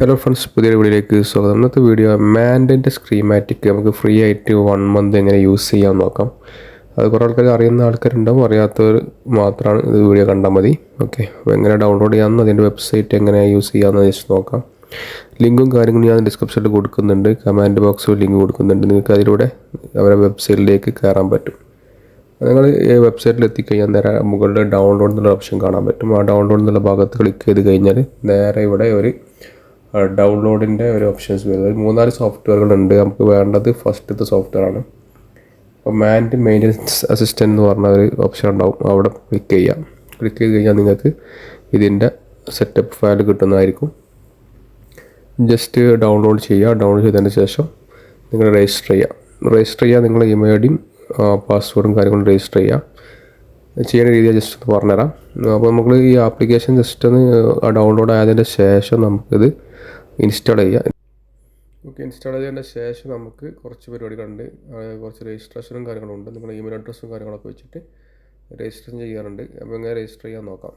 Hello friends, പുതിയൊരു വീഡിയോയിലേക്ക് സ്വാഗതം. ഇന്നത്തെ വീഡിയോ മാൻറ്റിൻ്റെ സ്കീമാറ്റിക് നമുക്ക് ഫ്രീ ആയിട്ട് 1 മന്ത് എങ്ങനെ യൂസ് ചെയ്യാൻ നോക്കാം. അത് കുറേ ആൾക്കാർ അറിയുന്ന ആൾക്കാരുണ്ടാവും, അറിയാത്തവർ മാത്രമാണ് ഇത് വീഡിയോ കണ്ടാൽ മതി. ഓക്കെ, അപ്പോൾ എങ്ങനെ ഡൗൺലോഡ് ചെയ്യാമെന്ന് അതിൻ്റെ വെബ്സൈറ്റ് എങ്ങനെ യൂസ് ചെയ്യാമെന്ന് ജസ്റ്റ് നോക്കാം. ലിങ്കും കാര്യങ്ങളും ഞാൻ ഡിസ്ക്രിപ്ഷനിൽ കൊടുക്കുന്നുണ്ട്, കമൻറ്റ് ബോക്സിൽ ലിങ്ക് കൊടുക്കുന്നുണ്ട്. നിങ്ങൾക്ക് അതിലൂടെ അവരുടെ വെബ്സൈറ്റിലേക്ക് കയറാൻ പറ്റും. നിങ്ങൾ ഈ വെബ്സൈറ്റിൽ എത്തിക്കഴിഞ്ഞാൽ നേരെ മുകളിൽ ഡൗൺലോഡ് എന്നുള്ള ഓപ്ഷൻ കാണാൻ പറ്റും. ആ ഡൗൺലോഡ് എന്നുള്ള ഭാഗത്ത് ക്ലിക്ക് ചെയ്ത് കഴിഞ്ഞാൽ നേരെ ഇവിടെ ഒരു ഡൗൺലോഡിൻ്റെ ഒരു ഓപ്ഷൻസ് വരുന്നത് 3-4 സോഫ്റ്റ്വെയറുകളുണ്ട്. നമുക്ക് വേണ്ടത് ഫസ്റ്റത്തെ സോഫ്റ്റ്വെയർ ആണ്. അപ്പോൾ മാൻറ്റ് മെയിൻ്റനൻസ് അസിസ്റ്റൻ്റ് എന്ന് പറഞ്ഞ ഒരു ഓപ്ഷൻ ഉണ്ടാവും, അവിടെ ക്ലിക്ക് ചെയ്യാം. ക്ലിക്ക് ചെയ്ത് കഴിഞ്ഞാൽ നിങ്ങൾക്ക് ഇതിൻ്റെ സെറ്റപ്പ് ഫയൽ കിട്ടുന്നതായിരിക്കും. ജസ്റ്റ് ഡൗൺലോഡ് ചെയ്യുക. ഡൗൺലോഡ് ചെയ്തതിന് ശേഷം നിങ്ങൾ രജിസ്റ്റർ ചെയ്യുക. നിങ്ങളുടെ ഇമെയിൽ ഐ ഡിയും പാസ്വേഡും കാര്യങ്ങളും രജിസ്റ്റർ ചെയ്യുക. ചെയ്യുന്ന രീതിയിൽ ജസ്റ്റ് ഒന്ന് പറഞ്ഞുതരാം. അപ്പോൾ നമുക്ക് ഈ ആപ്ലിക്കേഷൻ ജസ്റ്റ് ഒന്ന് ഡൗൺലോഡ് ആയതിൻ്റെ ശേഷം നമുക്കിത് ഇൻസ്റ്റാൾ ചെയ്യാം. ഓക്കെ, ഇൻസ്റ്റാൾ ചെയ്തതിൻ്റെ ശേഷം നമുക്ക് കുറച്ച് പരിപാടികളുണ്ട്. കുറച്ച് രജിസ്ട്രേഷനും കാര്യങ്ങളും ഉണ്ട്. നിങ്ങളുടെ ഇമെയിൽ അഡ്രസ്സും കാര്യങ്ങളൊക്കെ വെച്ചിട്ട് രജിസ്റ്റർ ചെയ്യാറുണ്ട്. അപ്പോൾ എങ്ങനെ രജിസ്റ്റർ ചെയ്യാൻ നോക്കാം.